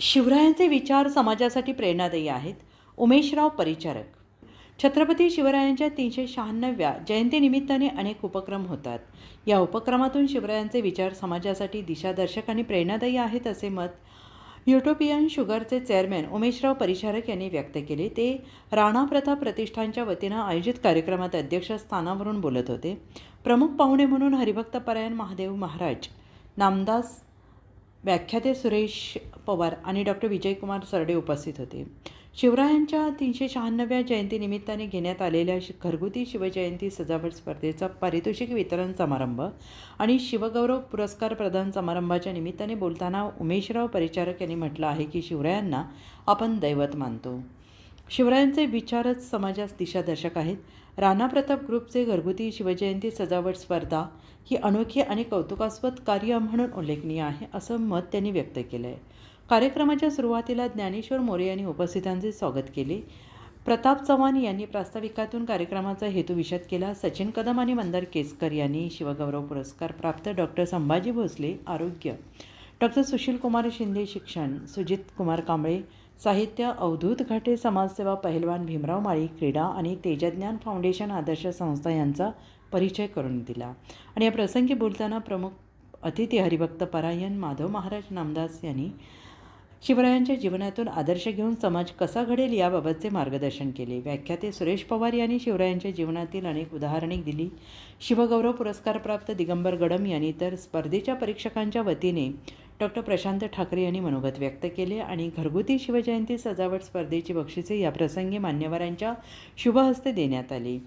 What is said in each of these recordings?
शिवरायांचे विचार समाजासाठी प्रेरणादायी आहेत. उमेशराव परिचारक. छत्रपती शिवरायांच्या 396व्या जयंतीनिमित्ताने अनेक उपक्रम होतात. या उपक्रमातून शिवरायांचे विचार समाजासाठी दिशादर्शक आणि प्रेरणादायी आहेत असे मत युटोपियन शुगरचे चेअरमॅन उमेशराव परिचारक यांनी व्यक्त केले. ते राणा प्रताप प्रतिष्ठानच्या वतीनं आयोजित कार्यक्रमात अध्यक्षस्थानावरून बोलत होते. प्रमुख पाहुणे म्हणून हरिभक्तपरायण महादेव महाराज, नामदास व्याख्याते सुरेश पवार आणि डॉक्टर विजयकुमार सरडे उपस्थित होते. शिवरायांच्या 396व्या जयंतीनिमित्ताने घेण्यात आलेल्या घरगुती शिवजयंती सजावट स्पर्धेचा पारितोषिक वितरण समारंभ आणि शिवगौरव पुरस्कार प्रदान समारंभाच्या निमित्ताने बोलताना उमेशराव परिचारक यांनी म्हटलं आहे की शिवरायांना आपण दैवत मानतो. शिवरायांचे विचारच समाजास दिशादर्शक आहेत. राणा प्रताप ग्रुपचे घरगुती शिवजयंती सजावट स्पर्धा ही अनोखी आणि कौतुकास्पद कार्य म्हणून उल्लेखनीय आहे असं मत त्यांनी व्यक्त केलं आहे. कार्यक्रमाच्या सुरुवातीला ज्ञानेश्वर मोरे यांनी उपस्थितांचे स्वागत केले. प्रताप चव्हाण यांनी प्रास्ताविकातून कार्यक्रमाचा हेतू विशद केला. सचिन कदम आणि मंदार केसकर यांनी शिवगौरव पुरस्कार प्राप्त डॉक्टर संभाजी भोसले आरोग्य, डॉक्टर सुशील कुमार शिंदे शिक्षण, सुजित कुमार कांबळे साहित्य, अवधूत घाटे समाजसेवा, पहिलवान भीमराव माळी क्रीडा आणि तेजज्ञान फाउंडेशन आदर्श संस्था यांचा परिचय करून दिला. आणि या प्रसंगी बोलताना प्रमुख अतिथी हरिभक्त परायण माधव महाराज नामदास यांनी शिवरायांच्या जीवनातून आदर्श घेऊन समाज कसा घडेल याबाबतचे मार्गदर्शन केले. व्याख्याते सुरेश पवार यांनी शिवरायांच्या जीवनातील अनेक उदाहरणे दिली. शिवगौरव पुरस्कार प्राप्त दिगंबर गडम यांनी तर स्पर्धेच्या परीक्षकांच्या वतीने डॉक्टर प्रशांत ठाकरे यांनी मनोगत व्यक्त केले आणि घरगुती शिवजयंती सजावट स्पर्धेची बक्षिसे याप्रसंगी मान्यवरांच्या शुभहस्ते देण्यात आली.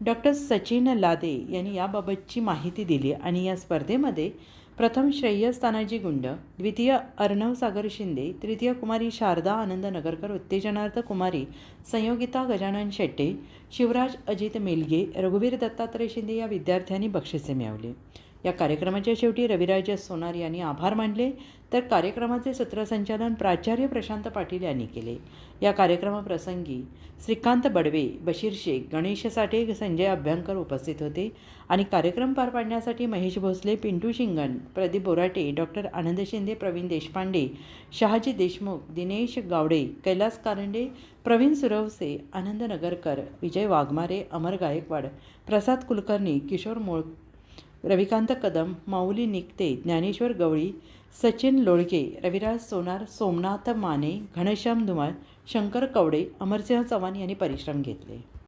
डॉक्टर सचिन लादे यांनी याबाबतची माहिती दिली आणि या स्पर्धेमध्ये प्रथम श्रेयस तानाजी गुंड, द्वितीय अर्णव सागर शिंदे, तृतीय कुमारी शारदा आनंद नगरकर, उत्तेजनार्थ कुमारी संयोगिता गजानन शेट्टे, शिवराज अजित मेलगे, रघुवीर दत्तात्रय शिंदे या विद्यार्थ्यांनी बक्षिसे मिळवली. या कार्यक्रमाच्या शेवटी रविराज सोनार यांनी आभार मानले तर कार्यक्रमाचे सूत्रसंचालन प्राचार्य प्रशांत पाटील यांनी केले. या कार्यक्रमाप्रसंगी श्रीकांत बडवे, बशीर शेख, गणेश साठे, संजय अभ्यंकर उपस्थित होते आणि कार्यक्रम पार पाडण्यासाठी महेश भोसले, पिंटू शिंगण, प्रदीप बोराटे, डॉक्टर आनंद शिंदे, प्रवीण देशपांडे, शहाजी देशमुख, दिनेश गावडे, कैलास कारंडे, प्रवीण सुरवसे, आनंद नगरकर, विजय वाघमारे, अमर गायकवाड, प्रसाद कुलकर्णी, किशोर मोळ, रविकांत कदम, माऊली निकते, ज्ञानेश्वर गवळी, सचिन लोळगे, रविराज सोनार, सोमनाथ माने, घनश्याम धुमाळ, शंकर कवडे, अमरसिंह चव्हाण यांनी परिश्रम घेतले.